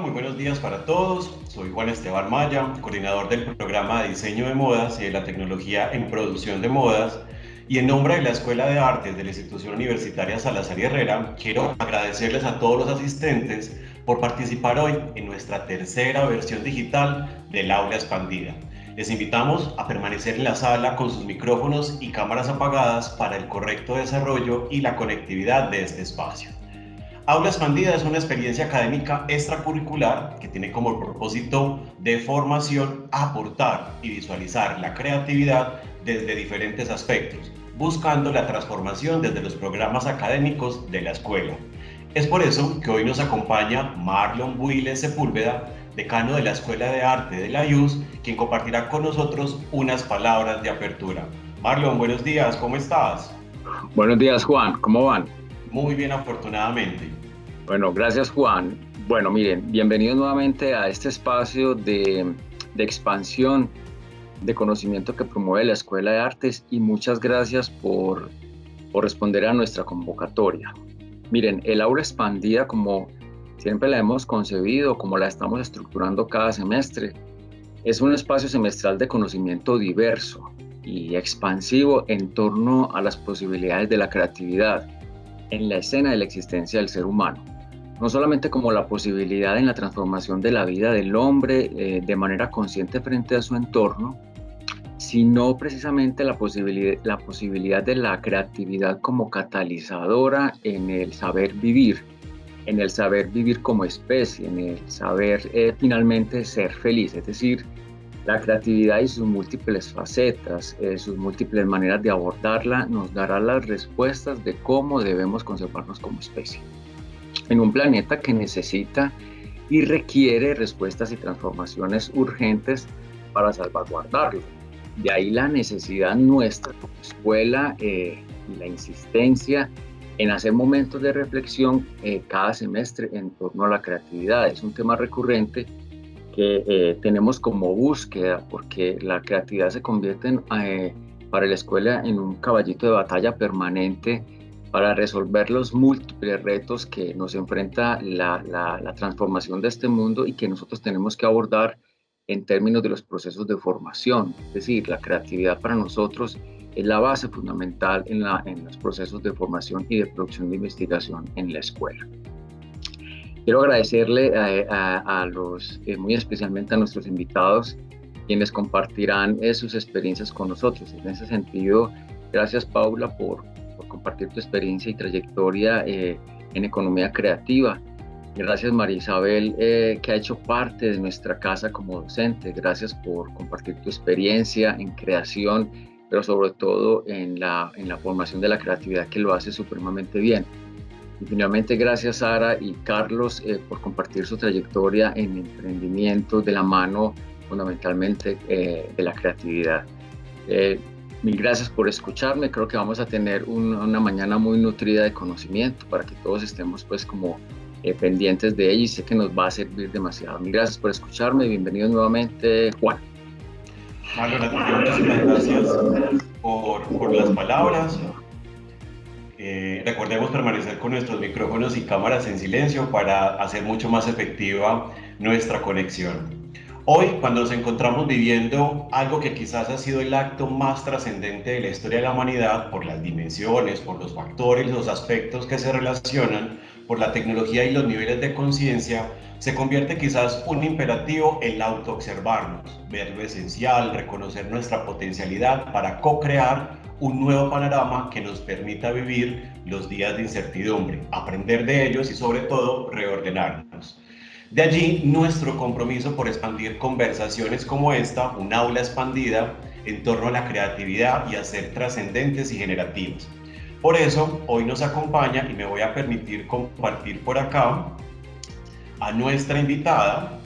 muy buenos días para todos. Soy Juan Esteban Maya, coordinador del programa de diseño de modas y de la tecnología en producción de modas. Y en nombre de la Escuela de Artes de la Institución Universitaria Salazar y Herrera, quiero agradecerles a todos los asistentes por participar hoy en nuestra tercera versión digital del Aula Expandida. Les invitamos a permanecer en la sala con sus micrófonos y cámaras apagadas para el correcto desarrollo y la conectividad de este espacio. Aula Expandida es una experiencia académica extracurricular que tiene como propósito de formación aportar y visualizar la creatividad desde diferentes aspectos, buscando la transformación desde los programas académicos de la escuela. Es por eso que hoy nos acompaña Marlon Builes Sepúlveda, decano de la Escuela de Arte de la IUS, quien compartirá con nosotros unas palabras de apertura. Marlon, buenos días, ¿cómo estás? Buenos días, Juan, ¿cómo van? Muy bien, afortunadamente. Bueno, gracias, Juan. Bueno, miren, bienvenidos nuevamente a este espacio de expansión de conocimiento que promueve la Escuela de Artes y muchas gracias por responder a nuestra convocatoria. Miren, el aula expandida, como siempre la hemos concebido, como la estamos estructurando cada semestre, es un espacio semestral de conocimiento diverso y expansivo en torno a las posibilidades de la creatividad en la escena de la existencia del ser humano. No solamente como la posibilidad en la transformación de la vida del hombre de manera consciente frente a su entorno, sino precisamente la posibilidad de la creatividad como catalizadora en el saber vivir como especie, en el saber finalmente ser feliz, es decir, la creatividad y sus múltiples facetas, sus múltiples maneras de abordarla, nos dará las respuestas de cómo debemos conservarnos como especie. En un planeta que necesita y requiere respuestas y transformaciones urgentes para salvaguardarlo. De ahí la necesidad nuestra como escuela y la insistencia en hacer momentos de reflexión cada semestre en torno a la creatividad. Es un tema recurrente que tenemos como búsqueda, porque la creatividad se convierte para la escuela en un caballito de batalla permanente para resolver los múltiples retos que nos enfrenta la transformación de este mundo y que nosotros tenemos que abordar en términos de los procesos de formación. Es decir, la creatividad para nosotros es la base fundamental en los procesos de formación y de producción de investigación en la escuela. Quiero agradecerle muy especialmente a nuestros invitados, quienes compartirán sus experiencias con nosotros. En ese sentido, gracias, Paula, por compartir tu experiencia y trayectoria en economía creativa. Gracias, María Isabel, que ha hecho parte de nuestra casa como docente. Gracias por compartir tu experiencia en creación, pero sobre todo en la formación de la creatividad, que lo hace supremamente bien. Y finalmente, gracias Sara y Carlos por compartir su trayectoria en emprendimiento de la mano fundamentalmente de la creatividad. Mil gracias por escucharme. Creo que vamos a tener una mañana muy nutrida de conocimiento para que todos estemos pues como pendientes de ello y sé que nos va a servir demasiado. Mil gracias por escucharme. Bienvenido nuevamente, Juan. Marlon, muchísimas gracias por las palabras. Recordemos permanecer con nuestros micrófonos y cámaras en silencio para hacer mucho más efectiva nuestra conexión. Hoy, cuando nos encontramos viviendo algo que quizás ha sido el acto más trascendente de la historia de la humanidad, por las dimensiones, por los factores, los aspectos que se relacionan, por la tecnología y los niveles de conciencia, se convierte quizás un imperativo el autoobservarnos, ver lo esencial, reconocer nuestra potencialidad para co-crear un nuevo panorama que nos permita vivir los días de incertidumbre, aprender de ellos y sobre todo reordenarnos. De allí nuestro compromiso por expandir conversaciones como esta, un aula expandida, en torno a la creatividad y a ser trascendentes y generativos. Por eso, hoy nos acompaña y me voy a permitir compartir por acá a nuestra invitada.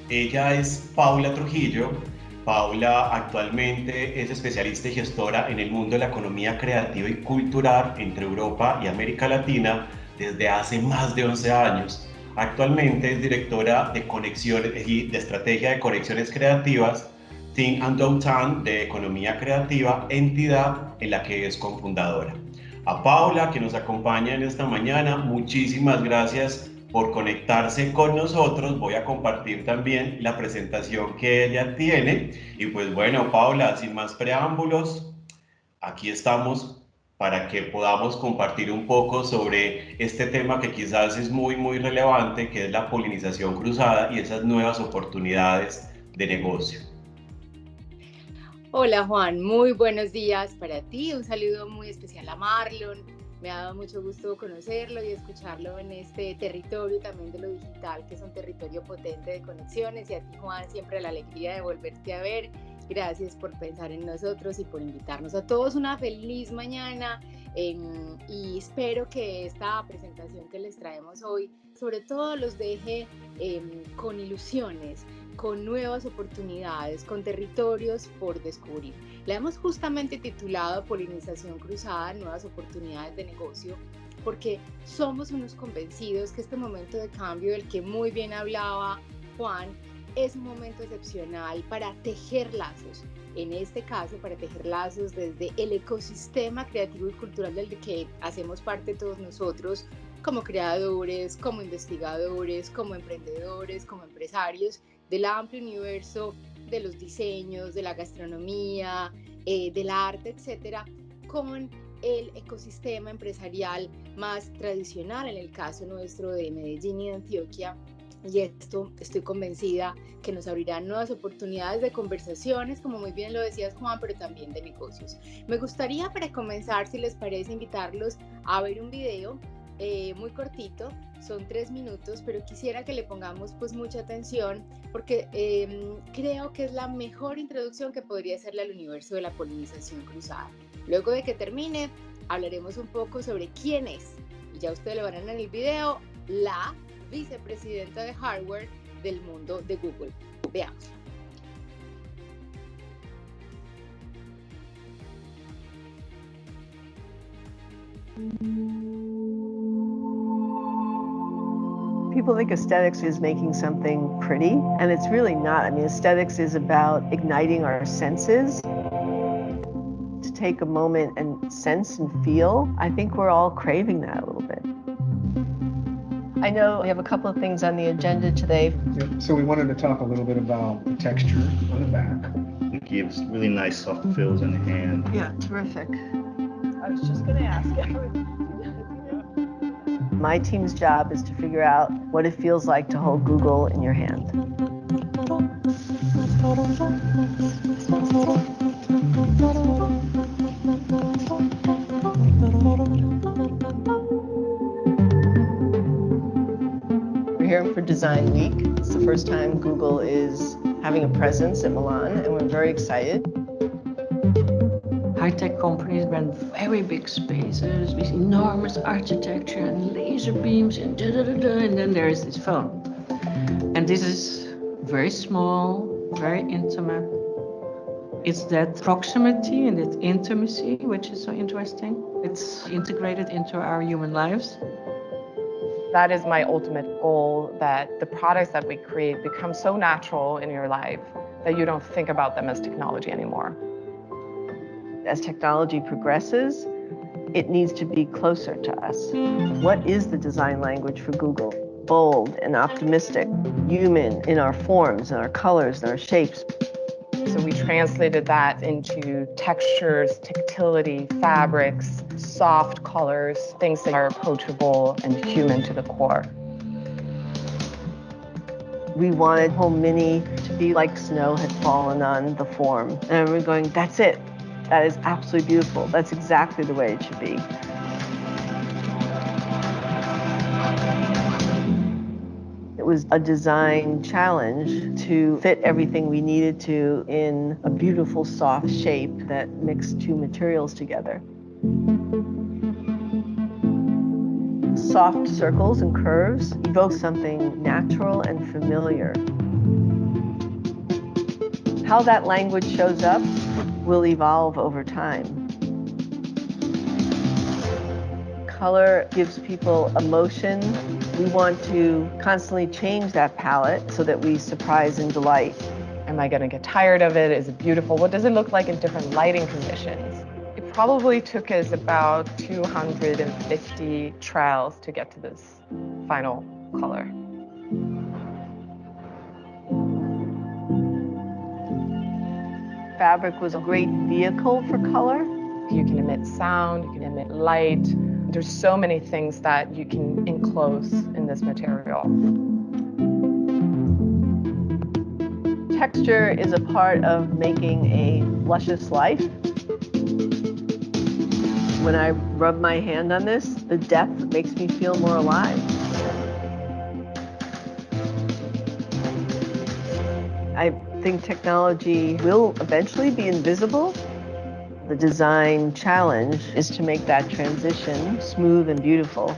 Ella es Paula Trujillo. Paula actualmente es especialista y gestora en el mundo de la economía creativa y cultural entre Europa y América Latina desde hace más de 11 años. Actualmente es directora de conexiones y de estrategia de conexiones creativas, Think and Do Tan de Economía Creativa, entidad en la que es cofundadora. A Paula, que nos acompaña en esta mañana, muchísimas gracias por conectarse con nosotros. Voy a compartir también la presentación que ella tiene. Y pues bueno, Paula, sin más preámbulos, aquí estamos para que podamos compartir un poco sobre este tema que quizás es muy relevante, que es la polinización cruzada y esas nuevas oportunidades de negocio. Hola Juan, muy buenos días para ti. Un saludo muy especial a Marlon. Me ha dado mucho gusto conocerlo y escucharlo en este territorio también de lo digital, que es un territorio potente de conexiones. Y a ti, Juan, siempre la alegría de volverte a ver. Gracias por pensar en nosotros y por invitarnos a todos. Una feliz mañana y espero que esta presentación que les traemos hoy, sobre todo los deje con ilusiones, con nuevas oportunidades, con territorios por descubrir. La hemos justamente titulado Polinización Cruzada, Nuevas Oportunidades de Negocio, porque somos unos convencidos que este momento de cambio del que muy bien hablaba Juan es un momento excepcional para tejer lazos. En este caso, para tejer lazos desde el ecosistema creativo y cultural del que hacemos parte todos nosotros, como creadores, como investigadores, como emprendedores, como empresarios, del amplio universo de los diseños, de la gastronomía, del arte, etcétera, con el ecosistema empresarial más tradicional, en el caso nuestro de Medellín y de Antioquia. Y esto estoy convencida que nos abrirá nuevas oportunidades de conversaciones, como muy bien lo decías Juan, pero también de negocios. Me gustaría, para comenzar, si les parece, invitarlos a ver un video muy cortito, son 3 minutos, pero quisiera que le pongamos pues mucha atención porque creo que es la mejor introducción que podría hacerle al universo de la polinización cruzada. Luego de que termine, hablaremos un poco sobre quién es, y ya ustedes lo verán en el video, la vicepresidenta de hardware del mundo de Google. Veamos. People think aesthetics is making something pretty, and it's really not. I mean, aesthetics is about igniting our senses. To take a moment and sense and feel, I think we're all craving that a little bit. I know we have a couple of things on the agenda today. So we wanted to talk a little bit about the texture on the back. It gives really nice soft feels in the hand. Yeah, terrific. I was just going to ask. My team's job is to figure out what it feels like to hold Google in your hand. We're here for Design Week. It's the first time Google is having a presence at Milan, and we're very excited. High-tech companies rent very big spaces with enormous architecture and laser beams and and then there is this phone. And this is very small, very intimate. It's that proximity and that intimacy which is so interesting. It's integrated into our human lives. That is my ultimate goal, that the products that we create become so natural in your life that you don't think about them as technology anymore. As technology progresses, it needs to be closer to us. What is the design language for Google? Bold and optimistic, human in our forms, and our colors, and our shapes. So we translated that into textures, tactility, fabrics, soft colors, things that are approachable and human to the core. We wanted Home Mini to be like snow had fallen on the form. And we're going, that's it. That is absolutely beautiful. That's exactly the way it should be. It was a design challenge to fit everything we needed to in a beautiful soft shape that mixed two materials together. Soft circles and curves evoke something natural and familiar. How that language shows up will evolve over time. Color gives people emotion. We want to constantly change that palette so that we surprise and delight. Am I going to get tired of it? Is it beautiful? What does it look like in different lighting conditions? It probably took us about 250 trials to get to this final color. Fabric was a great vehicle for color. You can emit sound, you can emit light. There's so many things that you can enclose in this material. Texture is a part of making a luscious life. When I rub my hand on this, the depth makes me feel more alive. I think technology will eventually be invisible. The design challenge is to make that transition smooth and beautiful.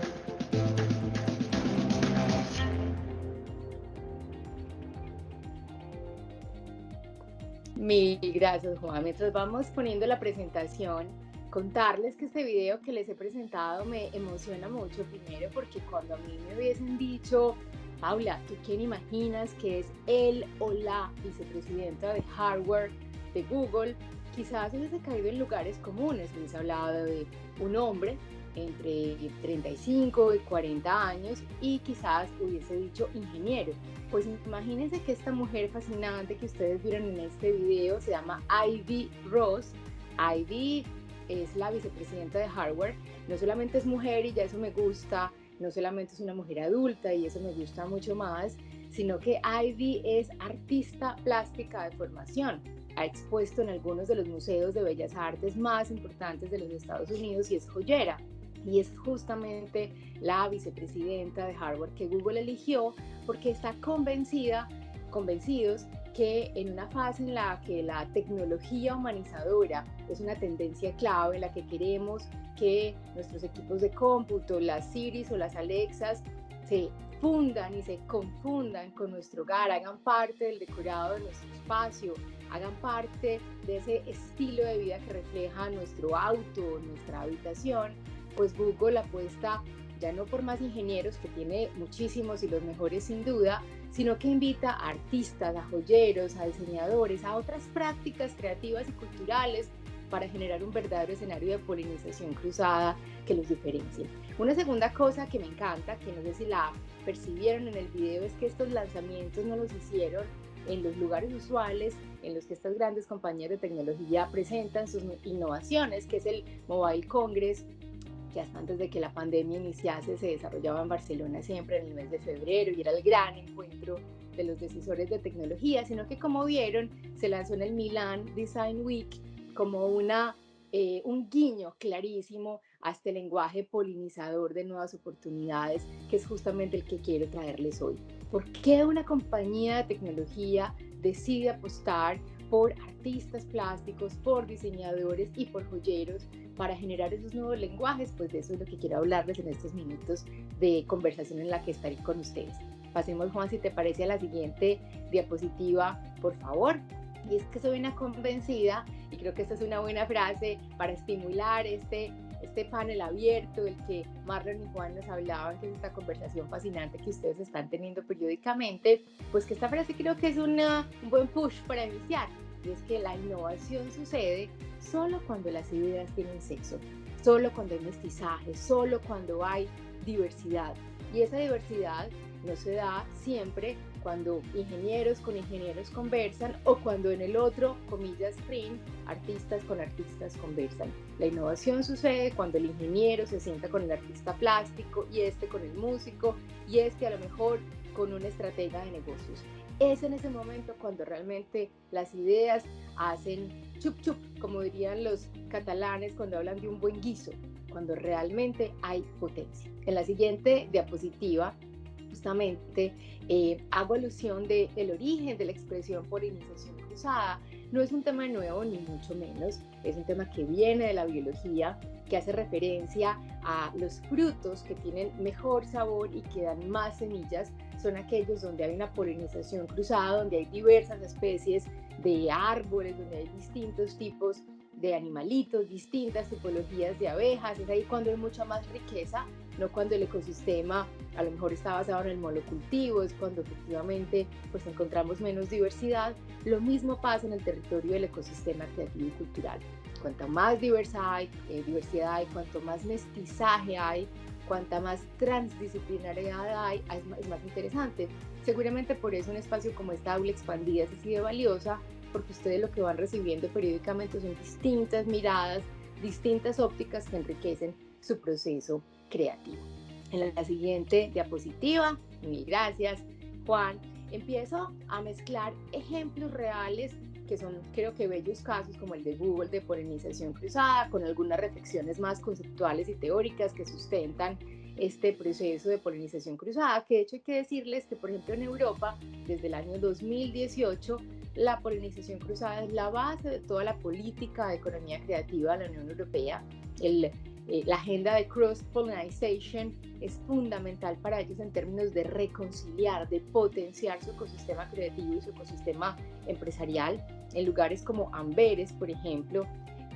Mil gracias, Juan. Mientras vamos poniendo la presentación, contarles que este video que les he presentado me emociona mucho, primero porque cuando a mí me hubiesen dicho, Paula, ¿tú quién imaginas que es el o la vicepresidenta de hardware de Google? Quizás hubiese caído en lugares comunes. Les he hablado de un hombre entre 35 y 40 años y quizás hubiese dicho ingeniero. Pues imagínense que esta mujer fascinante que ustedes vieron en este video se llama Ivy Ross. Ivy es la vicepresidenta de hardware. No solamente es mujer y ya eso me gusta, no solamente es una mujer adulta y eso me gusta mucho más, sino que Ivy es artista plástica de formación. Ha expuesto en algunos de los museos de bellas artes más importantes de los Estados Unidos y es joyera. Y es justamente la vicepresidenta de hardware que Google eligió porque está convencidos que en una fase en la que la tecnología humanizadora es una tendencia clave, en la que queremos que nuestros equipos de cómputo, las Siris o las Alexas, se fundan y se confundan con nuestro hogar, hagan parte del decorado de nuestro espacio, hagan parte de ese estilo de vida que refleja nuestro auto, nuestra habitación, pues Google apuesta ya no por más ingenieros, que tiene muchísimos y los mejores sin duda, sino que invita a artistas, a joyeros, a diseñadores, a otras prácticas creativas y culturales para generar un verdadero escenario de polinización cruzada que los diferencie. Una segunda cosa que me encanta, que no sé si la percibieron en el video, es que estos lanzamientos no los hicieron en los lugares usuales en los que estas grandes compañías de tecnología presentan sus innovaciones, que es el Mobile Congress, que hasta antes de que la pandemia iniciase se desarrollaba en Barcelona siempre en el mes de febrero y era el gran encuentro de los decisores de tecnología, sino que como vieron se lanzó en el Milan Design Week como un guiño clarísimo a este lenguaje polinizador de nuevas oportunidades, que es justamente el que quiero traerles hoy. ¿Por qué una compañía de tecnología decide apostar por artistas plásticos, por diseñadores y por joyeros para generar esos nuevos lenguajes? Pues de eso es lo que quiero hablarles en estos minutos de conversación en la que estaré con ustedes. Pasemos, Juan, si te parece, a la siguiente diapositiva, por favor. Y es que soy una convencida, y creo que esta es una buena frase para estimular este panel abierto del que Marlon y Juan nos hablaban, que es esta conversación fascinante que ustedes están teniendo periódicamente, pues que esta frase creo que es un buen push para iniciar, y es que la innovación sucede solo cuando las ideas tienen sexo, solo cuando hay mestizaje, solo cuando hay diversidad, y esa diversidad no se da siempre cuando ingenieros con ingenieros conversan o cuando en el otro, comillas, ring, artistas con artistas conversan. La innovación sucede cuando el ingeniero se sienta con el artista plástico y este con el músico y este a lo mejor con una estratega de negocios. Es en ese momento cuando realmente las ideas hacen chup chup, como dirían los catalanes cuando hablan de un buen guiso, cuando realmente hay potencia. En la siguiente diapositiva justamente hago alusión del origen de la expresión polinización cruzada. No es un tema nuevo ni mucho menos, es un tema que viene de la biología, que hace referencia a los frutos que tienen mejor sabor y que dan más semillas, son aquellos donde hay una polinización cruzada, donde hay diversas especies de árboles, donde hay distintos tipos de animalitos, distintas tipologías de abejas. Es ahí cuando hay mucha más riqueza, no cuando el ecosistema a lo mejor está basado en el monocultivo, es cuando efectivamente pues encontramos menos diversidad. Lo mismo pasa en el territorio del ecosistema creativo y cultural. Cuanto más diversidad hay, cuanto más mestizaje hay, cuanta más transdisciplinariedad hay, es más interesante. Seguramente por eso un espacio como esta aula expandida es así de valiosa, porque ustedes lo que van recibiendo periódicamente son distintas miradas, distintas ópticas que enriquecen su proceso creativo. En la siguiente diapositiva, mil gracias, Juan, empiezo a mezclar ejemplos reales que son, creo que, bellos casos como el de Google de polinización cruzada, con algunas reflexiones más conceptuales y teóricas que sustentan este proceso de polinización cruzada, que de hecho hay que decirles que, por ejemplo, en Europa, desde el año 2018, la polinización cruzada es la base de toda la política de economía creativa de la Unión Europea. La agenda de cross-pollination es fundamental para ellos en términos de reconciliar, de potenciar su ecosistema creativo y su ecosistema empresarial. En lugares como Amberes, por ejemplo,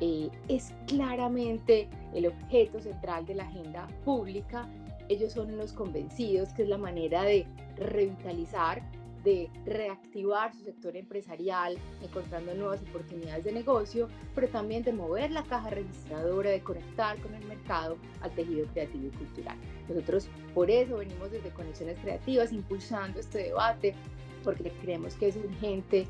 es claramente el objeto central de la agenda pública. Ellos son unos convencidos que es la manera de revitalizar, de reactivar su sector empresarial, encontrando nuevas oportunidades de negocio, pero también de mover la caja registradora, de conectar con el mercado al tejido creativo y cultural. Nosotros por eso venimos desde Conexiones Creativas impulsando este debate, porque creemos que es urgente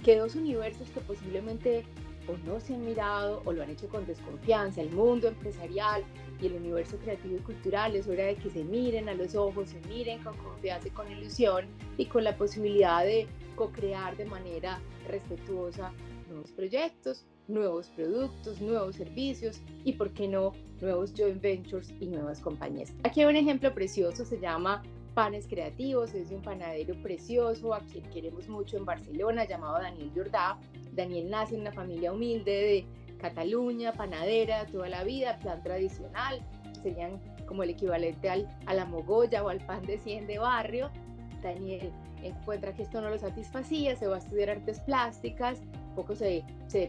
que dos universos que posiblemente o no se han mirado o lo han hecho con desconfianza, el mundo empresarial y el universo creativo y cultural, es hora de que se miren a los ojos, se miren con confianza y con ilusión y con la posibilidad de co-crear de manera respetuosa nuevos proyectos, nuevos productos, nuevos servicios y, por qué no, nuevos joint ventures y nuevas compañías. Aquí hay un ejemplo precioso, se llama Panes Creativos, es de un panadero precioso a quien queremos mucho en Barcelona, llamado Daniel Jordà. Daniel nace en una familia humilde de Cataluña, panadera toda la vida, plan tradicional, serían como el equivalente a la mogolla o al pan de 100 de barrio. Daniel encuentra que esto no lo satisfacía, se va a estudiar artes plásticas, poco se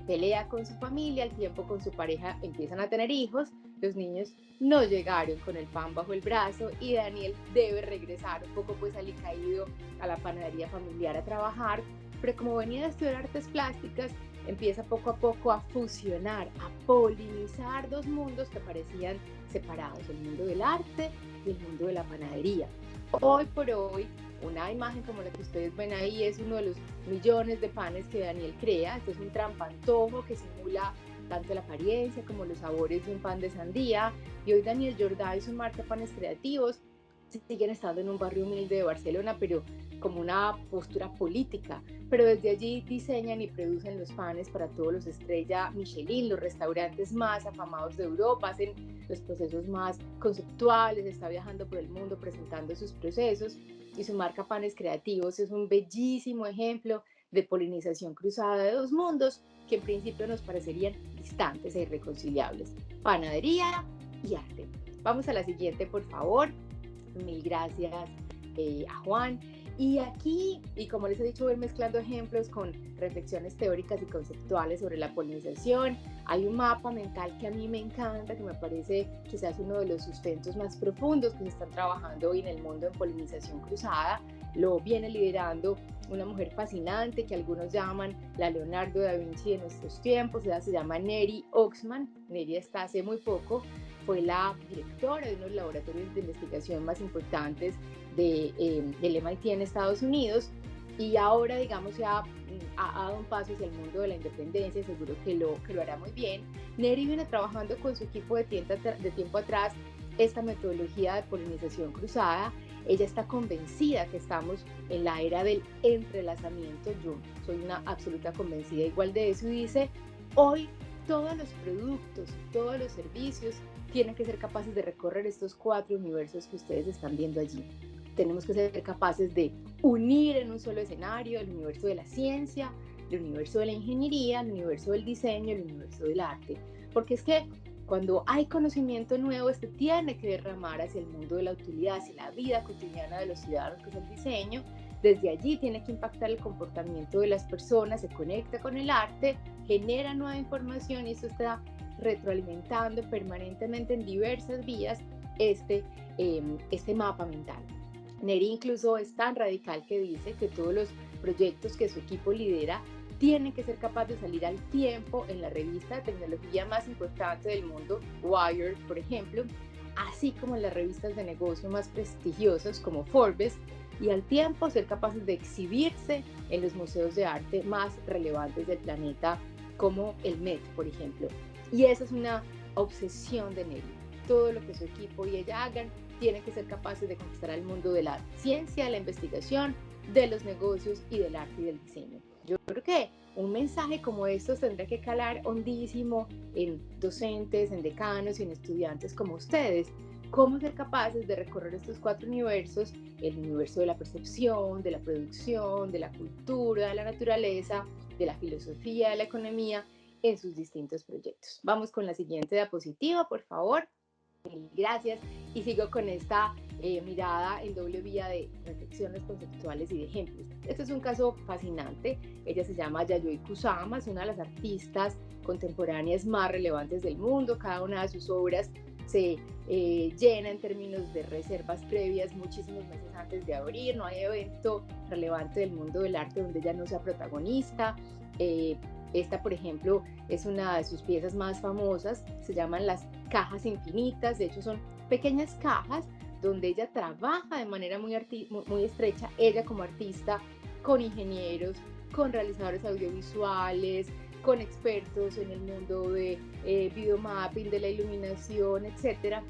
pelea con su familia, al tiempo con su pareja empiezan a tener hijos, los niños no llegaron con el pan bajo el brazo y Daniel debe regresar un poco pues alicaído a la panadería familiar a trabajar, pero como venía de estudiar artes plásticas, empieza poco a poco a fusionar, a polinizar dos mundos que parecían separados, el mundo del arte y el mundo de la panadería. Hoy por hoy, una imagen como la que ustedes ven ahí es uno de los millones de panes que Daniel crea. Este es un trampantojo que simula tanto la apariencia como los sabores de un pan de sandía. Y hoy Daniel Jordà y su marca Panes Creativos siguen estando en un barrio humilde de Barcelona, pero como una postura política. Pero desde allí diseñan y producen los panes para todos los estrella Michelin, los restaurantes más afamados de Europa, hacen los procesos más conceptuales, está viajando por el mundo presentando sus procesos. Y su marca Panes Creativos es un bellísimo ejemplo de polinización cruzada de dos mundos que en principio nos parecerían distantes e irreconciliables: panadería y arte. Vamos a la siguiente, por favor. Mil gracias a Juan. Y aquí, y como les he dicho, voy mezclando ejemplos con reflexiones teóricas y conceptuales sobre la polinización. Hay un mapa mental que a mí me encanta, que me parece quizás uno de los sustentos más profundos que se están trabajando hoy en el mundo en polinización cruzada. Lo viene liderando una mujer fascinante que algunos llaman la Leonardo da Vinci de nuestros tiempos. Ella se llama Neri Oxman. Neri hasta hace muy poco fue la directora de unos laboratorios de investigación más importantes del MIT en Estados Unidos, y ahora, digamos, ya ha dado un paso hacia el mundo de la independencia, seguro que lo hará muy bien. Neri viene trabajando con su equipo de tiempo atrás esta metodología de polinización cruzada. Ella está convencida que estamos en la era del entrelazamiento. Yo soy una absoluta convencida igual de eso, y dice: hoy todos los productos, todos los servicios tienen que ser capaces de recorrer estos 4 universos que ustedes están viendo allí. Tenemos que ser capaces de unir en un solo escenario el universo de la ciencia, el universo de la ingeniería, el universo del diseño, el universo del arte. Porque es que cuando hay conocimiento nuevo, este tiene que derramar hacia el mundo de la utilidad, hacia la vida cotidiana de los ciudadanos, que es el diseño. Desde allí tiene que impactar el comportamiento de las personas, se conecta con el arte, genera nueva información, y esto está retroalimentando permanentemente en diversas vías este mapa mental. Neri incluso es tan radical que dice que todos los proyectos que su equipo lidera tienen que ser capaces de salir al tiempo en la revista de tecnología más importante del mundo, Wired, por ejemplo, así como en las revistas de negocio más prestigiosas como Forbes, y al tiempo ser capaces de exhibirse en los museos de arte más relevantes del planeta, como el Met, por ejemplo. Y esa es una obsesión de Nelly. Todo lo que su equipo y ella hagan, tienen que ser capaces de conquistar al mundo de la ciencia, de la investigación, de los negocios y del arte y del diseño. Yo creo que un mensaje como estos tendrá que calar hondísimo en docentes, en decanos y en estudiantes como ustedes. Cómo ser capaces de recorrer estos 4 universos, el universo de la percepción, de la producción, de la cultura, de la naturaleza, de la filosofía, de la economía, en sus distintos proyectos. Vamos con la siguiente diapositiva, por favor. Gracias. Y sigo con esta mirada en doble vía de reflexiones conceptuales y de ejemplos. Este es un caso fascinante. Ella se llama Yayoi Kusama, es una de las artistas contemporáneas más relevantes del mundo. Cada una de sus obras se llena en términos de reservas previas muchísimos meses antes de abrir. No hay evento relevante del mundo del arte donde ella no sea protagonista. Esta, por ejemplo, es una de sus piezas más famosas, se llaman las cajas infinitas. De hecho, son pequeñas cajas donde ella trabaja de manera muy estrecha, ella como artista, con ingenieros, con realizadores audiovisuales, con expertos en el mundo de videomapping, de la iluminación, etcétera,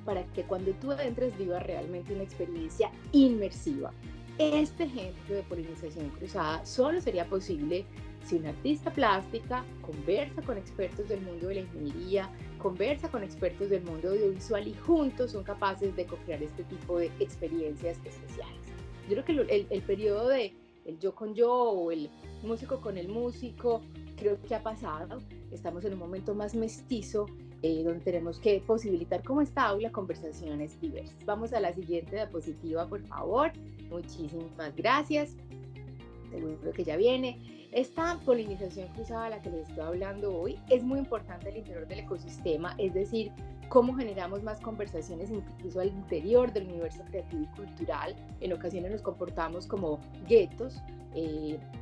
para que cuando tú entres vivas realmente una experiencia inmersiva. Este ejemplo de polinización cruzada solo sería posible si una artista plástica conversa con expertos del mundo de la ingeniería, conversa con expertos del mundo audiovisual y juntos son capaces de co-crear este tipo de experiencias especiales. Yo creo que el periodo de el yo con yo o el músico con el músico creo que ha pasado. Estamos en un momento más mestizo donde tenemos que posibilitar como esta aula conversaciones diversas. Vamos a la siguiente diapositiva, por favor. Muchísimas gracias. Seguro que ya viene. Esta polinización cruzada a la que les estoy hablando hoy es muy importante al interior del ecosistema, es decir, cómo generamos más conversaciones incluso al interior del universo creativo y cultural. En ocasiones nos comportamos como guetos,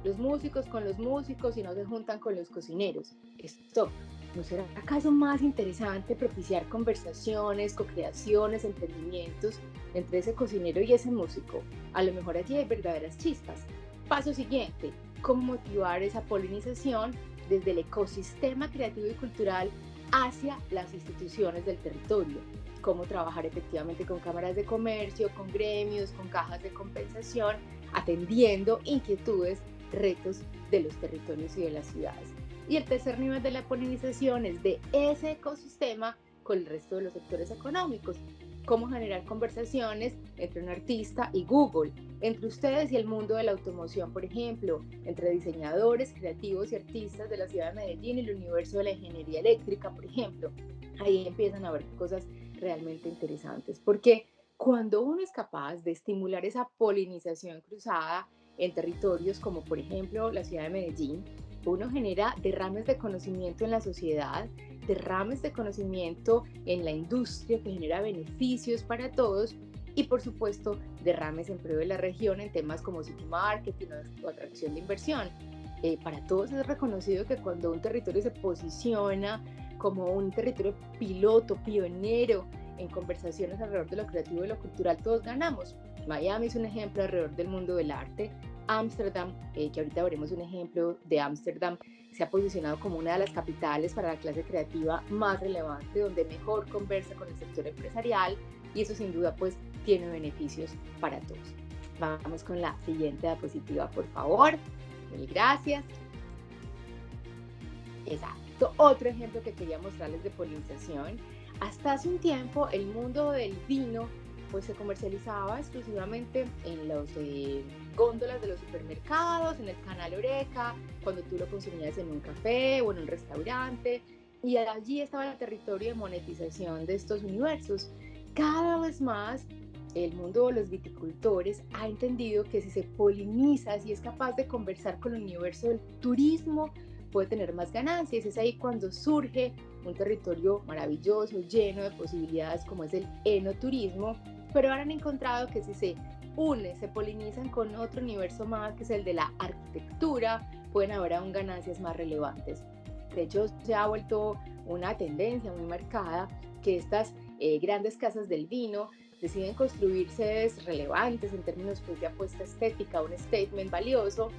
los músicos con los músicos y no se juntan con los cocineros. Esto, ¿no será acaso más interesante propiciar conversaciones, co-creaciones, emprendimientos entre ese cocinero y ese músico? A lo mejor allí hay verdaderas chispas. Paso siguiente, cómo motivar esa polinización desde el ecosistema creativo y cultural hacia las instituciones del territorio. Cómo trabajar efectivamente con cámaras de comercio, con gremios, con cajas de compensación, atendiendo inquietudes, retos de los territorios y de las ciudades. Y el tercer nivel de la polinización es de ese ecosistema con el resto de los sectores económicos. Cómo generar conversaciones entre un artista y Google, entre ustedes y el mundo de la automoción, por ejemplo, entre diseñadores, creativos y artistas de la ciudad de Medellín y el universo de la ingeniería eléctrica, por ejemplo. Ahí empiezan a haber cosas realmente interesantes, porque cuando uno es capaz de estimular esa polinización cruzada en territorios como por ejemplo la ciudad de Medellín, uno genera derrames de conocimiento en la sociedad, derrames de conocimiento en la industria que genera beneficios para todos y por supuesto derrames en pro de la región en temas como city marketing o atracción de inversión. Para todos es reconocido que cuando un territorio se posiciona como un territorio piloto, pionero en conversaciones alrededor de lo creativo y lo cultural, todos ganamos. Miami es un ejemplo alrededor del mundo del arte. Ámsterdam, que ahorita veremos un ejemplo de Ámsterdam, se ha posicionado como una de las capitales para la clase creativa más relevante, donde mejor conversa con el sector empresarial y eso sin duda pues tiene beneficios para todos. Vamos con la siguiente diapositiva, por favor. Mil gracias. Exacto. Otro ejemplo que quería mostrarles de polinización. Hasta hace un tiempo el mundo del vino pues se comercializaba exclusivamente en las góndolas de los supermercados, en el canal Oreca, cuando tú lo consumías en un café o en un restaurante, y allí estaba el territorio de monetización de estos universos. Cada vez más el mundo de los viticultores ha entendido que si se poliniza, si es capaz de conversar con el universo del turismo, puede tener más ganancias. Es ahí cuando surge un territorio maravilloso, lleno de posibilidades como es el enoturismo, pero ahora han encontrado que si se se polinizan con otro universo más, que es el de la arquitectura, pueden haber aún ganancias más relevantes. De hecho, se ha vuelto una tendencia muy marcada que estas grandes casas del vino deciden construir sedes relevantes en términos pues, de apuesta estética, un statement valioso,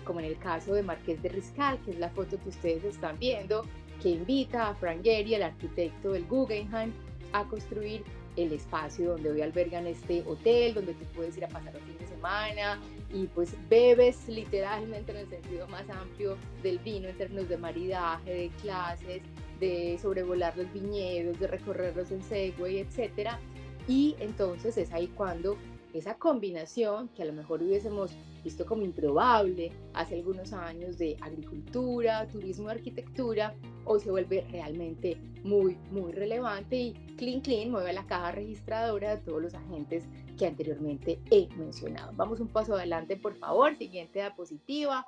como en el caso de Marqués de Riscal, que es la foto que ustedes están viendo, que invita a Frank Gehry, el arquitecto del Guggenheim, a construir el espacio donde hoy albergan este hotel, donde tú puedes ir a pasar un fin de semana y pues bebes literalmente en el sentido más amplio del vino, en términos de maridaje, de clases, de sobrevolar los viñedos, de recorrerlos en Segway, etcétera. Y entonces es ahí cuando esa combinación, que a lo mejor hubiésemos visto como improbable hace algunos años, de agricultura, turismo y arquitectura, hoy se vuelve realmente muy, muy relevante y Clean mueve la caja registradora de todos los agentes que anteriormente he mencionado. Vamos un paso adelante, por favor. Siguiente diapositiva.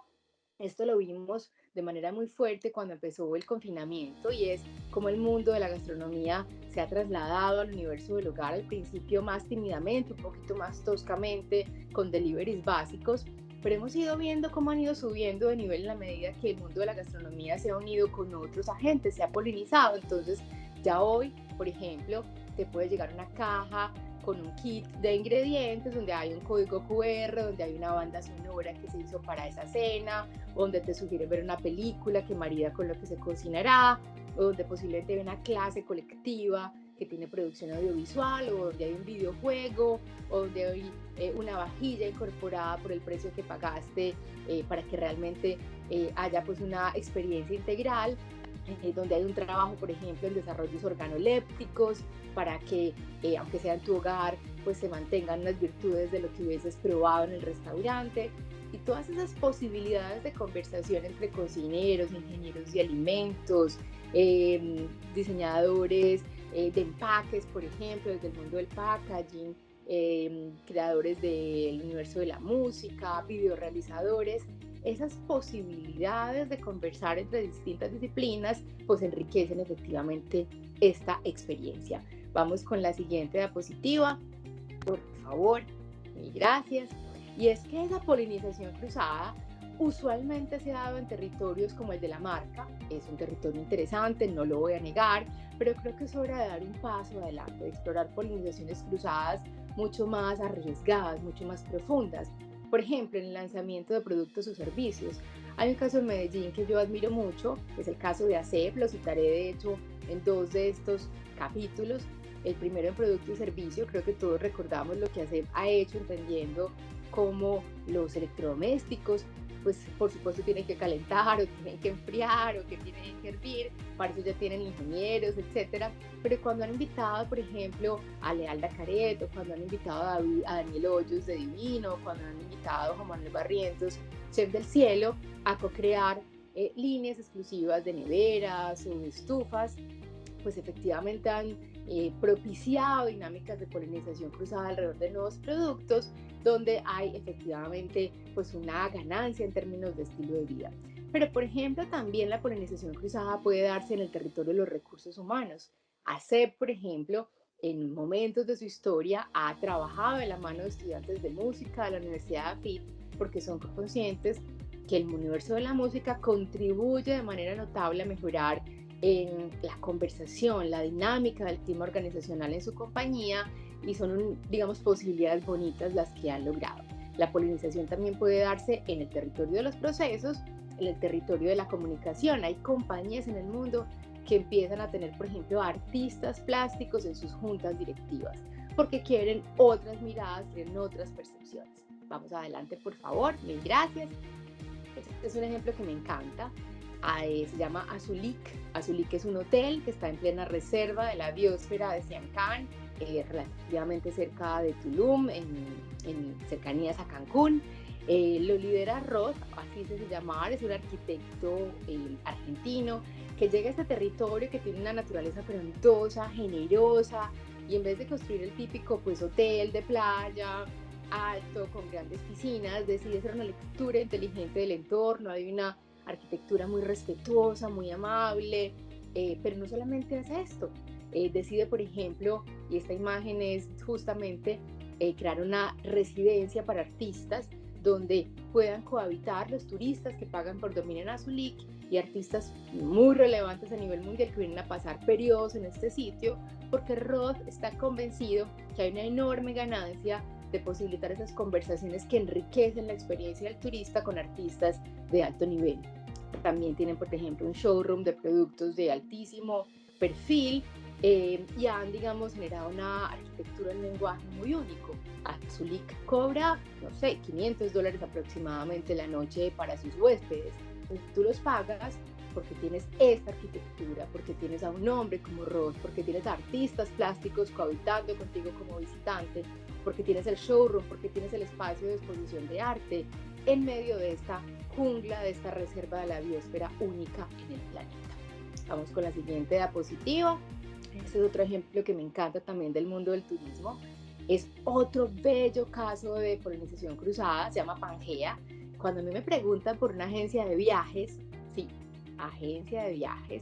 Esto lo vimos de manera muy fuerte cuando empezó el confinamiento y es como el mundo de la gastronomía se ha trasladado al universo del hogar, al principio más tímidamente, un poquito más toscamente, con deliveries básicos, pero hemos ido viendo cómo han ido subiendo de nivel en la medida que el mundo de la gastronomía se ha unido con otros agentes, se ha polinizado. Entonces ya hoy, por ejemplo, te puede llegar una caja con un kit de ingredientes donde hay un código QR, donde hay una banda sonora que se hizo para esa cena, donde te sugiere ver una película que marida con lo que se cocinará, o donde posiblemente hay una clase colectiva que tiene producción audiovisual, o donde hay un videojuego, o donde hay una vajilla incorporada por el precio que pagaste para que realmente haya pues una experiencia integral. Donde hay un trabajo, por ejemplo, en desarrollos organolépticos para que, aunque sea en tu hogar, pues se mantengan las virtudes de lo que hubieses probado en el restaurante. Y todas esas posibilidades de conversación entre cocineros, ingenieros de alimentos, diseñadores de empaques, por ejemplo, desde el mundo del packaging, creadores del universo de la música, videorealizadores. Esas posibilidades de conversar entre distintas disciplinas pues enriquecen efectivamente esta experiencia. Vamos con la siguiente diapositiva, por favor. Gracias. Y es que esa polinización cruzada usualmente se ha dado en territorios como el de la Marca. Es un territorio interesante, no lo voy a negar, pero creo que es hora de dar un paso adelante, de explorar polinizaciones cruzadas mucho más arriesgadas, mucho más profundas. Por ejemplo, en el lanzamiento de productos o servicios. Hay un caso en Medellín que yo admiro mucho, es el caso de ASEP, lo citaré de hecho en 2 de estos capítulos. El primero en producto y servicio, creo que todos recordamos lo que ASEP ha hecho, entendiendo cómo los electrodomésticos, pues por supuesto tienen que calentar o tienen que enfriar o que tienen que hervir, para eso ya tienen ingenieros, etcétera. Pero cuando han invitado, por ejemplo, a Lealda Careto, cuando han invitado a Daniel Hoyos de Divino, cuando han invitado a Juan Manuel Barrientos, Chef del Cielo, a co-crear líneas exclusivas de neveras o de estufas, pues efectivamente han propiciado dinámicas de polinización cruzada alrededor de nuevos productos, donde hay efectivamente pues una ganancia en términos de estilo de vida. Pero por ejemplo también la polinización cruzada puede darse en el territorio de los recursos humanos. ASEP, por ejemplo, en momentos de su historia ha trabajado de la mano de estudiantes de música de la Universidad de AFIT, porque son conscientes que el universo de la música contribuye de manera notable a mejorar en la conversación, la dinámica del clima organizacional en su compañía, y son, digamos, posibilidades bonitas las que han logrado. La polinización también puede darse en el territorio de los procesos, en el territorio de la comunicación. Hay compañías en el mundo que empiezan a tener, por ejemplo, artistas plásticos en sus juntas directivas, porque quieren otras miradas, quieren otras percepciones. Vamos adelante, por favor. Mil gracias. Este es un ejemplo que me encanta. Se llama Azulik. Azulik es un hotel que está en plena reserva de la biosfera de Siancán, relativamente cerca de Tulum, en cercanías a Cancún. Lo lidera Roth, así se llama, es un arquitecto argentino que llega a este territorio que tiene una naturaleza frondosa, generosa, y en vez de construir el típico pues hotel de playa alto con grandes piscinas, decide hacer una lectura inteligente del entorno. Hay una arquitectura muy respetuosa, muy amable, pero no solamente hace esto, decide, por ejemplo, y esta imagen es justamente crear una residencia para artistas donde puedan cohabitar los turistas que pagan por dormir en Azulik y artistas muy relevantes a nivel mundial que vienen a pasar periodos en este sitio, porque Roth está convencido que hay una enorme ganancia de posibilitar esas conversaciones que enriquecen la experiencia del turista con artistas de alto nivel. También tienen, por ejemplo, un showroom de productos de altísimo perfil y han, digamos, generado una arquitectura en lenguaje muy único. Azulik cobra, no sé, $500 aproximadamente la noche para sus huéspedes. Entonces, tú los pagas porque tienes esta arquitectura, porque tienes a un hombre como Roth, porque tienes a artistas plásticos cohabitando contigo como visitante, porque tienes el showroom, porque tienes el espacio de exposición de arte en medio de esta jungla, de esta reserva de la biosfera única en el planeta. Vamos con la siguiente diapositiva. Este es otro ejemplo que me encanta también del mundo del turismo. Es otro bello caso de polinización cruzada, se llama Pangea. Cuando a mí me preguntan por una agencia de viajes, sí, agencia de viajes,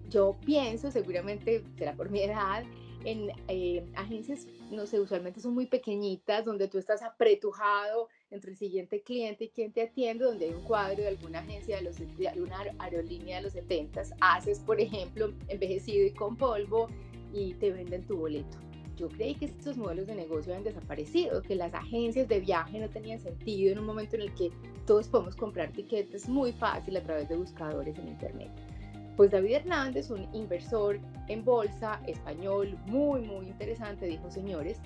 yo pienso, seguramente será por mi edad, en agencias, no sé, usualmente son muy pequeñitas, donde tú estás apretujado entre el siguiente cliente y quien te atiende, donde hay un cuadro de alguna agencia de una aerolínea de los 70s, haces, por ejemplo, envejecido y con polvo y te venden tu boleto. Yo creí que estos modelos de negocio habían desaparecido, que las agencias de viaje no tenían sentido en un momento en el que todos podemos comprar tiquetes muy fácil a través de buscadores en internet. Pues David Hernández, un inversor en bolsa español muy interesante, dijo: señores,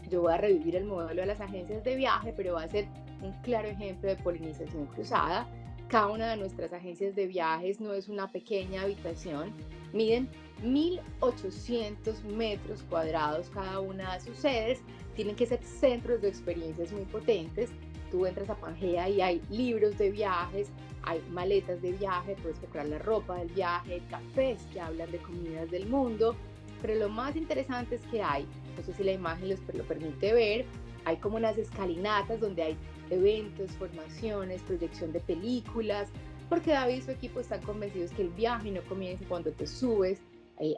yo voy a revivir el modelo de las agencias de viaje, pero va a ser un claro ejemplo de polinización cruzada. Cada una de nuestras agencias de viajes no es una pequeña habitación, miden 1.800 metros cuadrados cada una de sus sedes, tienen que ser centros de experiencias muy potentes. Tú entras a Pangea y hay libros de viajes, hay maletas de viaje, puedes comprar la ropa del viaje, cafés que hablan de comidas del mundo, pero lo más interesante es que hay, no sé si la imagen lo permite ver, hay como unas escalinatas donde hay eventos, formaciones, proyección de películas, porque David y su equipo están convencidos que el viaje no comienza cuando te subes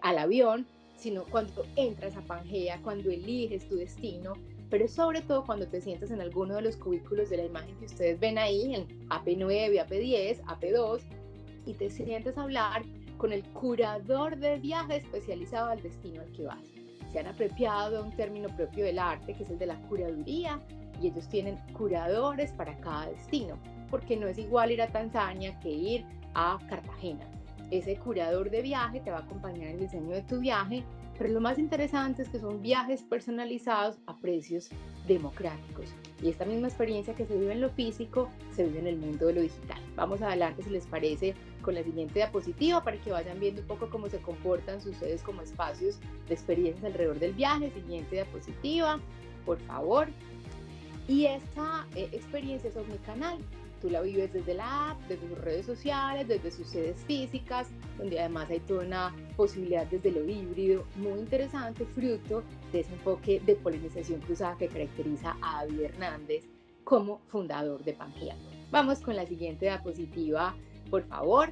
al avión, sino cuando entras a Pangea, cuando eliges tu destino, pero sobre todo cuando te sientas en alguno de los cubículos de la imagen que ustedes ven ahí, en AP9, AP10, AP2, y te sientas a hablar con el curador de viaje especializado al destino al que vas. Se han apropiado de un término propio del arte, que es el de la curaduría, y ellos tienen curadores para cada destino, porque no es igual ir a Tanzania que ir a Cartagena. Ese curador de viaje te va a acompañar en el diseño de tu viaje, pero lo más interesante es que son viajes personalizados a precios democráticos. Y esta misma experiencia que se vive en lo físico, se vive en el mundo de lo digital. Vamos adelante, si les parece, con la siguiente diapositiva para que vayan viendo un poco cómo se comportan sus sedes como espacios de experiencias alrededor del viaje. Siguiente diapositiva, por favor. Y esta experiencia es omnicanal. Tú la vives desde la app, desde sus redes sociales, desde sus sedes físicas, donde además hay toda una posibilidad desde lo híbrido muy interesante, fruto de ese enfoque de polinización cruzada que caracteriza a David Hernández como fundador de Pangea. Vamos con la siguiente diapositiva, por favor.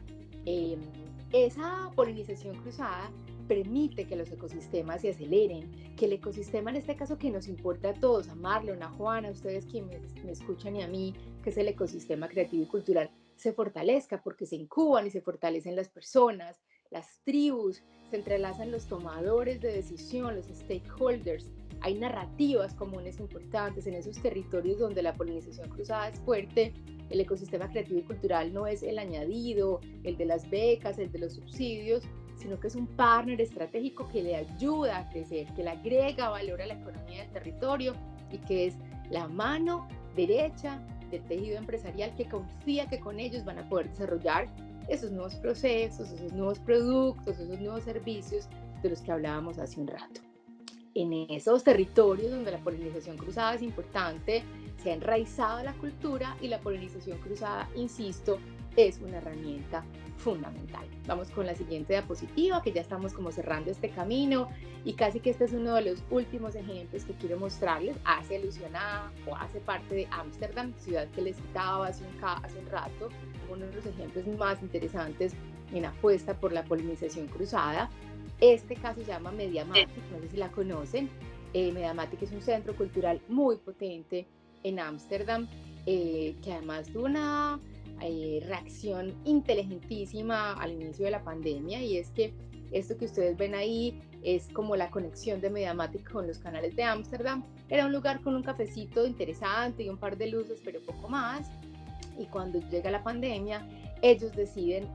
Esa polinización cruzada permite que los ecosistemas se aceleren, que el ecosistema, en este caso que nos importa a todos, a Marlon, a Juan, a ustedes quienes me escuchan y a mí, que es el ecosistema creativo y cultural, se fortalezca, porque se incuban y se fortalecen las personas, las tribus, se entrelazan los tomadores de decisión, los stakeholders. Hay narrativas comunes importantes en esos territorios donde la polinización cruzada es fuerte. El ecosistema creativo y cultural no es el añadido, el de las becas, el de los subsidios, sino que es un partner estratégico que le ayuda a crecer, que le agrega valor a la economía del territorio y que es la mano derecha del tejido empresarial que confía que con ellos van a poder desarrollar esos nuevos procesos, esos nuevos productos, esos nuevos servicios de los que hablábamos hace un rato. En esos territorios donde la polinización cruzada es importante, se ha enraizado la cultura y la polinización cruzada, insisto, es una herramienta fundamental. Vamos con la siguiente diapositiva, que ya estamos como cerrando este camino y casi que este es uno de los últimos ejemplos que quiero mostrarles. Hace alusión a o hace parte de Ámsterdam, ciudad que les citaba hace un rato, uno de los ejemplos más interesantes en apuesta por la polinización cruzada. Este caso se llama Mediamatic, no sé si la conocen. Mediamatic es un centro cultural muy potente en Ámsterdam, que además tuvo una reacción inteligentísima al inicio de la pandemia, y es que esto que ustedes ven ahí es como la conexión de Mediamatic con los canales de Ámsterdam. Era un lugar con un cafecito interesante y un par de luces, pero poco más. Y cuando llega la pandemia, ellos deciden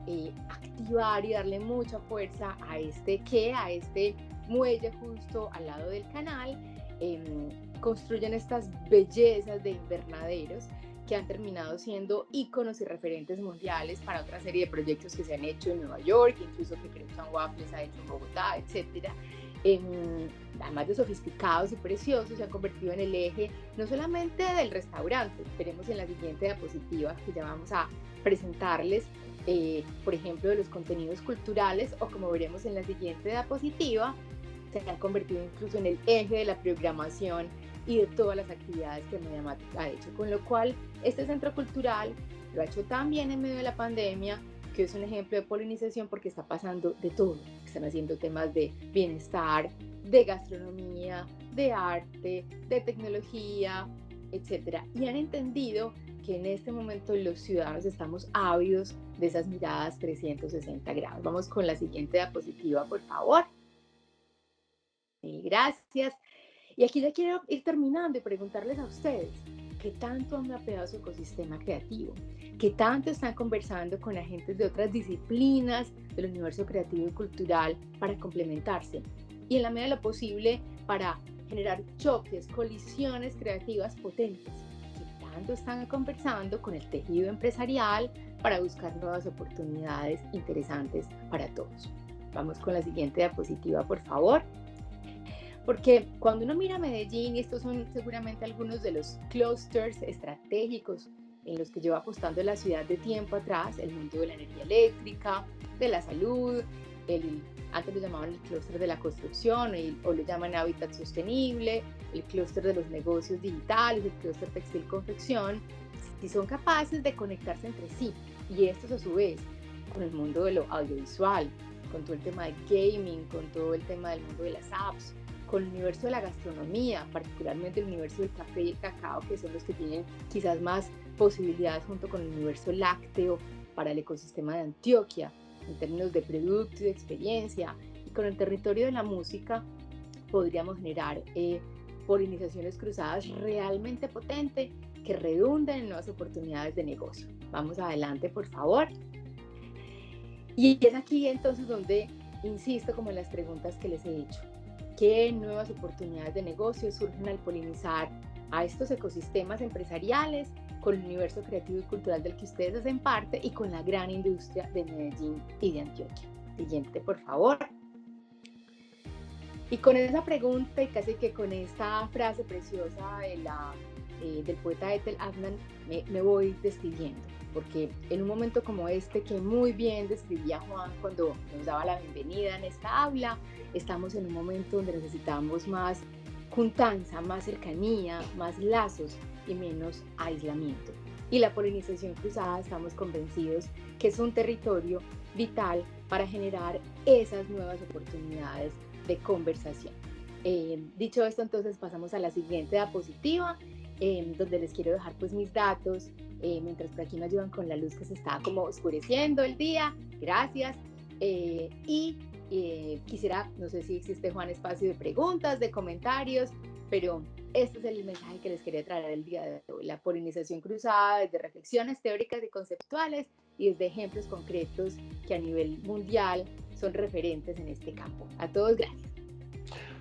activar y darle mucha fuerza a este muelle justo al lado del canal. Construyen estas bellezas de invernaderos que han terminado siendo íconos y referentes mundiales para otra serie de proyectos que se han hecho en Nueva York, incluso que Crepes & Waffles ha hecho en Bogotá, etc. Además de sofisticados y preciosos, se han convertido en el eje no solamente del restaurante. Veremos en la siguiente diapositiva que ya vamos a presentarles, por ejemplo, de los contenidos culturales, o como veremos en la siguiente diapositiva, se han convertido incluso en el eje de la programación y de todas las actividades que Mediamatic ha hecho, con lo cual este centro cultural lo ha hecho tan bien en medio de la pandemia, que es un ejemplo de polinización porque está pasando de todo. Están haciendo temas de bienestar, de gastronomía, de arte, de tecnología, etc. Y han entendido que en este momento los ciudadanos estamos ávidos de esas miradas 360 grados. Vamos con la siguiente diapositiva, por favor. Sí, gracias. Y aquí ya quiero ir terminando y preguntarles a ustedes, ¿qué tanto han mapeado su ecosistema creativo? ¿Qué tanto están conversando con agentes de otras disciplinas del universo creativo y cultural para complementarse? Y en la medida de lo posible, para generar choques, colisiones creativas potentes. ¿Qué tanto están conversando con el tejido empresarial para buscar nuevas oportunidades interesantes para todos? Vamos con la siguiente diapositiva, por favor. Porque cuando uno mira Medellín, y estos son seguramente algunos de los clusters estratégicos en los que lleva apostando la ciudad de tiempo atrás, el mundo de la energía eléctrica, de la salud, antes lo llamaban el clúster de la construcción, o lo llaman hábitat sostenible, el clúster de los negocios digitales, el clúster textil-confección, si son capaces de conectarse entre sí, y estos a su vez con el mundo de lo audiovisual, con todo el tema de gaming, con todo el tema del mundo de las apps, con el universo de la gastronomía, particularmente el universo del café y el cacao, que son los que tienen quizás más posibilidades junto con el universo lácteo para el ecosistema de Antioquia, en términos de producto y de experiencia. Y con el territorio de la música podríamos generar polinizaciones cruzadas realmente potentes que redunden en nuevas oportunidades de negocio. Vamos adelante, por favor. Y es aquí entonces donde insisto como en las preguntas que les he hecho. ¿Qué nuevas oportunidades de negocio surgen al polinizar a estos ecosistemas empresariales con el universo creativo y cultural del que ustedes hacen parte y con la gran industria de Medellín y de Antioquia? Siguiente, por favor. Y con esa pregunta y casi que con esta frase preciosa del poeta Ethel Adnan me voy despidiendo, porque en un momento como este que muy bien describía Juan cuando nos daba la bienvenida en esta aula, estamos en un momento donde necesitamos más juntanza, más cercanía, más lazos y menos aislamiento. Y la polinización cruzada, estamos convencidos que es un territorio vital para generar esas nuevas oportunidades de conversación. Dicho esto, entonces pasamos a la siguiente diapositiva, donde les quiero dejar pues mis datos, mientras por aquí me ayudan con la luz que se está como oscureciendo el día. Gracias. Quisiera, no sé si existe, Juan, espacio de preguntas, de comentarios, pero este es el mensaje que les quería traer el día de hoy: la polinización cruzada desde reflexiones teóricas y conceptuales y desde ejemplos concretos que a nivel mundial son referentes en este campo. A todos, gracias.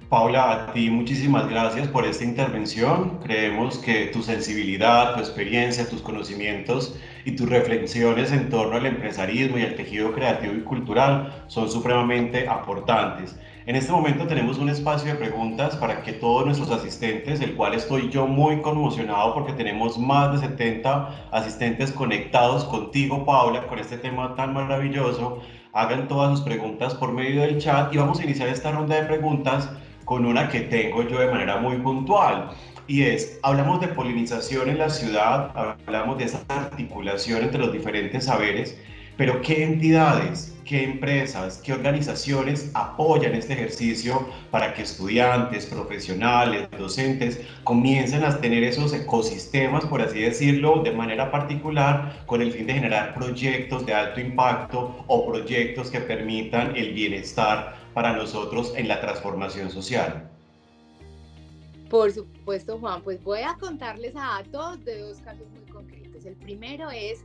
Paula, a ti muchísimas gracias por esta intervención. Creemos que tu sensibilidad, tu experiencia, tus conocimientos y tus reflexiones en torno al empresarismo y al tejido creativo y cultural son supremamente aportantes. En este momento tenemos un espacio de preguntas para que todos nuestros asistentes, el cual estoy yo muy conmocionado porque tenemos más de 70 asistentes conectados contigo, Paula, con este tema tan maravilloso, hagan todas sus preguntas por medio del chat y vamos a iniciar esta ronda de preguntas con una que tengo yo de manera muy puntual, y es, hablamos de polinización en la ciudad, hablamos de esa articulación entre los diferentes saberes, pero ¿qué entidades qué empresas, qué organizaciones apoyan este ejercicio para que estudiantes, profesionales, docentes comiencen a tener esos ecosistemas, por así decirlo, de manera particular, con el fin de generar proyectos de alto impacto o proyectos que permitan el bienestar para nosotros en la transformación social? Por supuesto, Juan, pues voy a contarles a todos de dos casos muy concretos. El primero es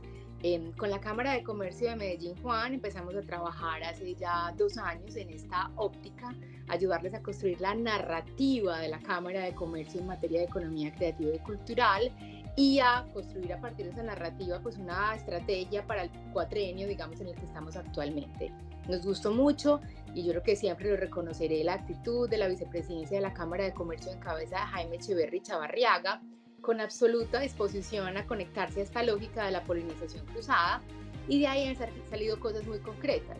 con la Cámara de Comercio de Medellín, Juan. Empezamos a trabajar hace ya 2 años en esta óptica, ayudarles a construir la narrativa de la Cámara de Comercio en materia de economía creativa y cultural, y a construir a partir de esa narrativa pues una estrategia para el cuatrienio, digamos, en el que estamos actualmente. Nos gustó mucho y yo creo que siempre lo reconoceré, la actitud de la vicepresidencia de la Cámara de Comercio en cabeza de Jaime Echeverry Chavarriaga, con absoluta disposición a conectarse a esta lógica de la polinización cruzada, y de ahí han salido cosas muy concretas.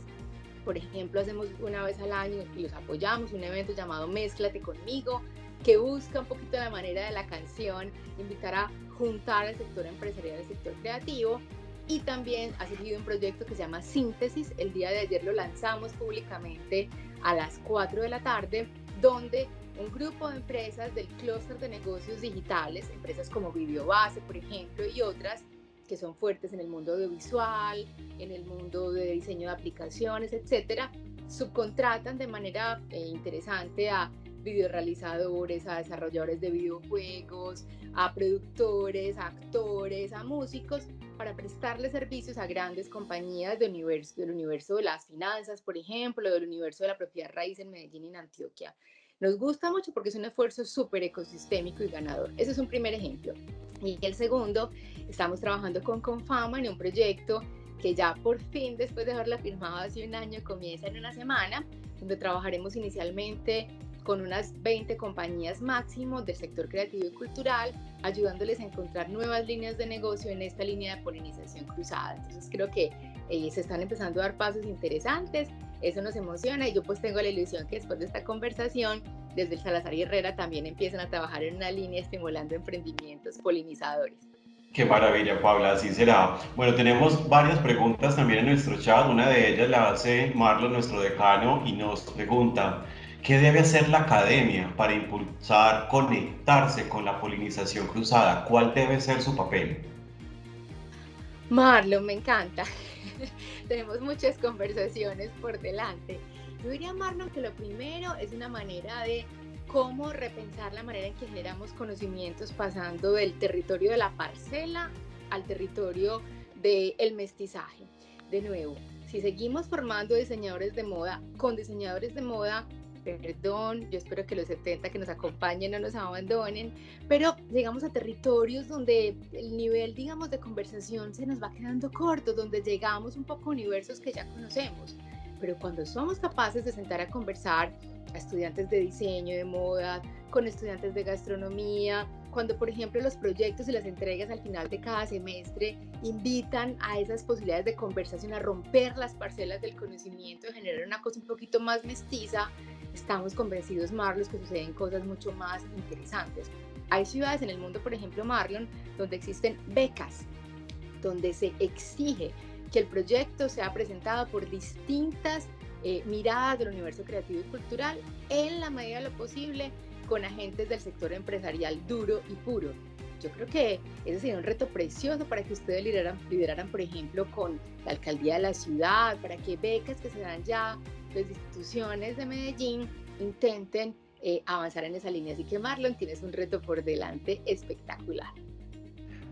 Por ejemplo, hacemos una vez al año y los apoyamos un evento llamado Mézclate Conmigo, que busca un poquito la manera de la canción, invitar a juntar al sector empresarial, al sector creativo. Y también ha surgido un proyecto que se llama Síntesis. El día de ayer lo lanzamos públicamente a las 4 de la tarde, donde un grupo de empresas del clúster de negocios digitales, empresas como Videobase, por ejemplo, y otras que son fuertes en el mundo audiovisual, en el mundo de diseño de aplicaciones, etcétera, subcontratan de manera interesante a videorealizadores, a desarrolladores de videojuegos, a productores, a actores, a músicos, para prestarles servicios a grandes compañías del universo de las finanzas, por ejemplo, del universo de la propiedad raíz en Medellín y en Antioquia. Nos gusta mucho porque es un esfuerzo súper ecosistémico y ganador. Ese es un primer ejemplo. Y el segundo, estamos trabajando con Confama en un proyecto que ya por fin, después de haberla firmado hace 1 año, comienza en 1 semana, donde trabajaremos inicialmente con unas 20 compañías máximo del sector creativo y cultural, ayudándoles a encontrar nuevas líneas de negocio en esta línea de polinización cruzada. Entonces creo que se están empezando a dar pasos interesantes, eso nos emociona, y yo pues tengo la ilusión que después de esta conversación, desde el Salazar y Herrera también empiezan a trabajar en una línea estimulando emprendimientos polinizadores. Qué maravilla, Paula, así será. Bueno, tenemos varias preguntas también en nuestro chat. Una de ellas la hace Marlon, nuestro decano, y nos pregunta: ¿qué debe hacer la academia para impulsar, conectarse con la polinización cruzada? ¿Cuál debe ser su papel? Marlon, me encanta. Tenemos muchas conversaciones por delante. Yo diría, Marlon, que lo primero es una manera de cómo repensar la manera en que generamos conocimientos, pasando del territorio de la parcela al territorio del mestizaje. De nuevo, si seguimos formando diseñadores de moda con diseñadores de moda, perdón, yo espero que los 70 que nos acompañen no nos abandonen, pero llegamos a territorios donde el nivel, digamos, de conversación se nos va quedando corto, donde llegamos un poco a universos que ya conocemos. Pero cuando somos capaces de sentar a conversar a estudiantes de diseño de moda, con estudiantes de gastronomía, cuando por ejemplo los proyectos y las entregas al final de cada semestre invitan a esas posibilidades de conversación, a romper las parcelas del conocimiento, a generar una cosa un poquito más mestiza, estamos convencidos, Marlon, que suceden cosas mucho más interesantes. Hay ciudades en el mundo, por ejemplo, Marlon, donde existen becas, donde se exige que el proyecto sea presentado por distintas miradas del universo creativo y cultural, en la medida de lo posible con agentes del sector empresarial duro y puro. Yo creo que ese sería un reto precioso para que ustedes lideraran, por ejemplo, con la alcaldía de la ciudad, para que becas que se dan ya las instituciones de Medellín intenten avanzar en esa línea. Así que, Marlon, tienes un reto por delante espectacular.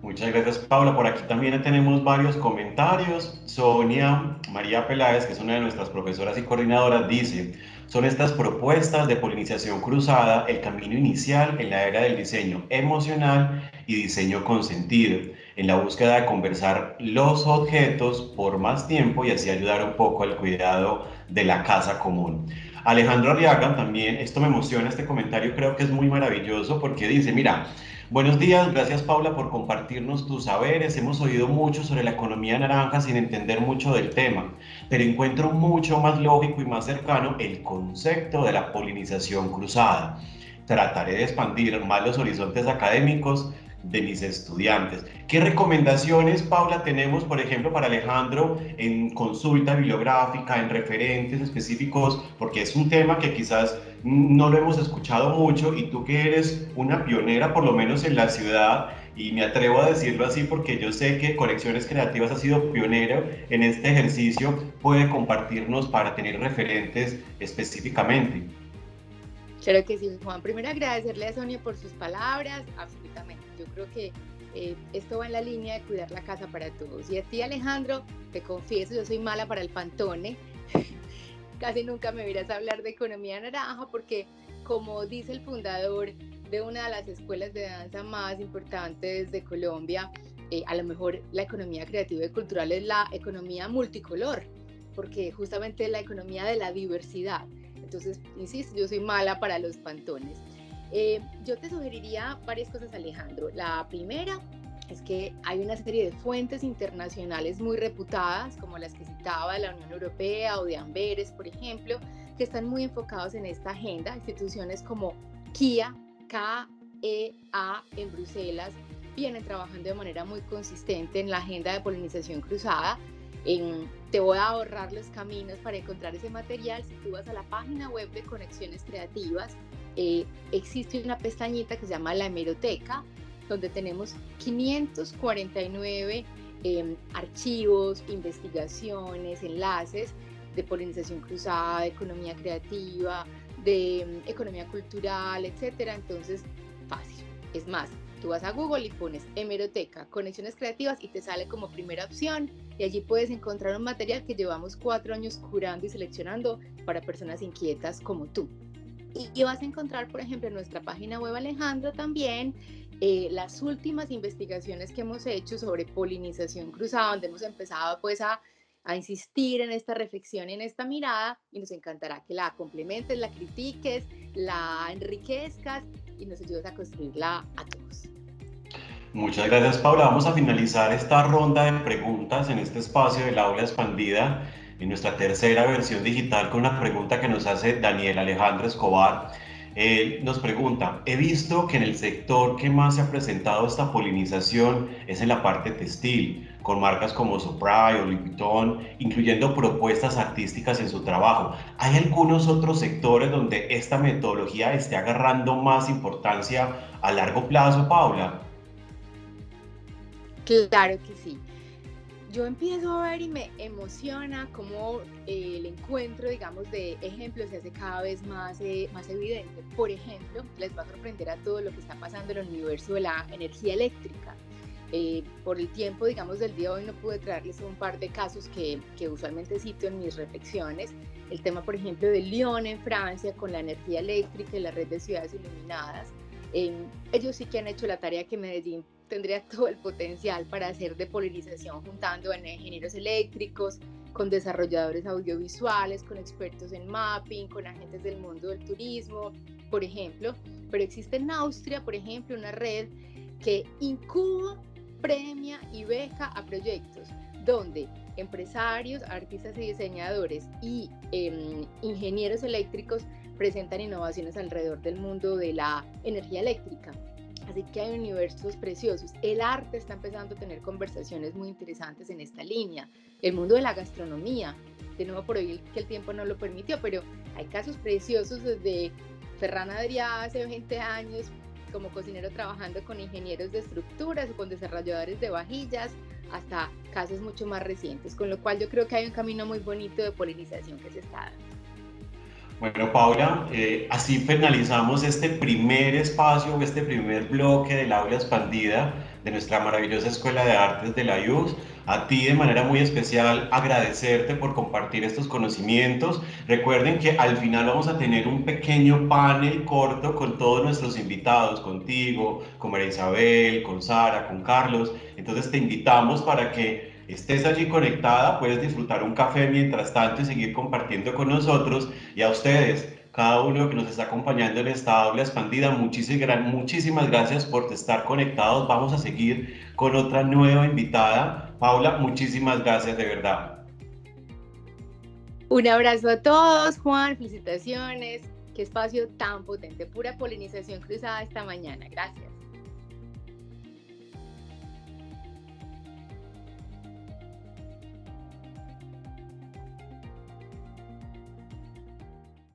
Muchas gracias, Paula. Por aquí también tenemos varios comentarios. Sonia María Peláez, que es una de nuestras profesoras y coordinadoras, dice: son estas propuestas de polinización cruzada el camino inicial en la era del diseño emocional y diseño con sentido, en la búsqueda de conversar los objetos por más tiempo y así ayudar un poco al cuidado de la casa común. Alejandro Arriaga también, esto me emociona, este comentario creo que es muy maravilloso, porque dice: mira, buenos días, gracias Paula por compartirnos tus saberes. Hemos oído mucho sobre la economía naranja sin entender mucho del tema, pero encuentro mucho más lógico y más cercano el concepto de la polinización cruzada. Trataré de expandir más los horizontes académicos de mis estudiantes. ¿Qué recomendaciones, Paula, tenemos, por ejemplo, para Alejandro en consulta bibliográfica, en referentes específicos? Porque es un tema que quizás no lo hemos escuchado mucho y tú que eres una pionera, por lo menos en la ciudad, y me atrevo a decirlo así porque yo sé que Conexiones Creativas ha sido pionero en este ejercicio, puede compartirnos para tener referentes específicamente. Claro que sí, Juan. Primero agradecerle a Sonia por sus palabras, absolutamente. Yo creo que esto va en la línea de cuidar la casa para todos. Y a ti, Alejandro, te confieso, yo soy mala para el Pantone. Casi nunca me verás hablar de economía naranja porque, como dice el fundador de una de las escuelas de danza más importantes de Colombia, a lo mejor la economía creativa y cultural es la economía multicolor, porque justamente es la economía de la diversidad. Entonces, insisto, yo soy mala para los pantones. Yo te sugeriría varias cosas, Alejandro. La primera es que hay una serie de fuentes internacionales muy reputadas, como las que citaba de la Unión Europea o de Amberes, por ejemplo, que están muy enfocados en esta agenda. Instituciones como KEA, KEA en Bruselas, vienen trabajando de manera muy consistente en la agenda de polinización cruzada. Te voy a ahorrar los caminos para encontrar ese material. Si tú vas a la página web de Conexiones Creativas, existe una pestañita que se llama la hemeroteca, donde tenemos 549 archivos, investigaciones, enlaces de polinización cruzada, de economía creativa, de economía cultural, etcétera. Entonces, fácil. Es más, tú vas a Google y pones hemeroteca, Conexiones Creativas y te sale como primera opción, y allí puedes encontrar un material que llevamos 4 años curando y seleccionando para personas inquietas como tú. Y vas a encontrar, por ejemplo, en nuestra página web, Alejandro, también las últimas investigaciones que hemos hecho sobre polinización cruzada, donde hemos empezado pues a insistir en esta reflexión y en esta mirada, y nos encantará que la complementes, la critiques, la enriquezcas y nos ayudes a construirla a todos. Muchas gracias, Paula. Vamos a finalizar esta ronda de preguntas en este espacio del aula expandida, en nuestra tercera versión digital, con una pregunta que nos hace Daniel Alejandro Escobar. Nos pregunta: he visto que en el sector que más se ha presentado esta polinización es en la parte textil, con marcas como Sopra o Louis Vuitton, incluyendo propuestas artísticas en su trabajo. ¿Hay algunos otros sectores donde esta metodología esté agarrando más importancia a largo plazo, Paula? Claro que sí. Yo empiezo a ver y me emociona cómo el encuentro, digamos, de ejemplos se hace cada vez más evidente. Por ejemplo, les va a sorprender a todo lo que está pasando en el universo de la energía eléctrica. Por el tiempo, digamos, del día de hoy no pude traerles un par de casos que usualmente cito en mis reflexiones. El tema, por ejemplo, de Lyon en Francia con la energía eléctrica y la red de ciudades iluminadas. Ellos sí que han hecho la tarea que Medellín tendría todo el potencial para hacer de polinización, juntando a ingenieros eléctricos, con desarrolladores audiovisuales, con expertos en mapping, con agentes del mundo del turismo, por ejemplo. Pero existe en Austria, por ejemplo, una red que incuba, premia y beca a proyectos donde empresarios, artistas y diseñadores y ingenieros eléctricos presentan innovaciones alrededor del mundo de la energía eléctrica. Así que hay universos preciosos. El arte está empezando a tener conversaciones muy interesantes en esta línea. El mundo de la gastronomía, de nuevo por hoy que el tiempo no lo permitió, pero hay casos preciosos desde Ferran Adrià hace 20 años como cocinero trabajando con ingenieros de estructuras o con desarrolladores de vajillas, hasta casos mucho más recientes, con lo cual yo creo que hay un camino muy bonito de polinización que se está dando. Bueno, Paula, así finalizamos este primer espacio, este primer bloque del aula expandida de nuestra maravillosa Escuela de Artes de la IUCS. A ti de manera muy especial agradecerte por compartir estos conocimientos. Recuerden que al final vamos a tener un pequeño panel corto con todos nuestros invitados, contigo, con María Isabel, con Sara, con Carlos. Entonces te invitamos para que estés allí conectada, puedes disfrutar un café mientras tanto y seguir compartiendo con nosotros. Y a ustedes, cada uno que nos está acompañando en esta aula expandida, muchísimas gracias por estar conectados. Vamos a seguir con otra nueva invitada. Paula, muchísimas gracias de verdad. Un abrazo a todos, Juan, felicitaciones. Qué espacio tan potente, pura polinización cruzada esta mañana. Gracias.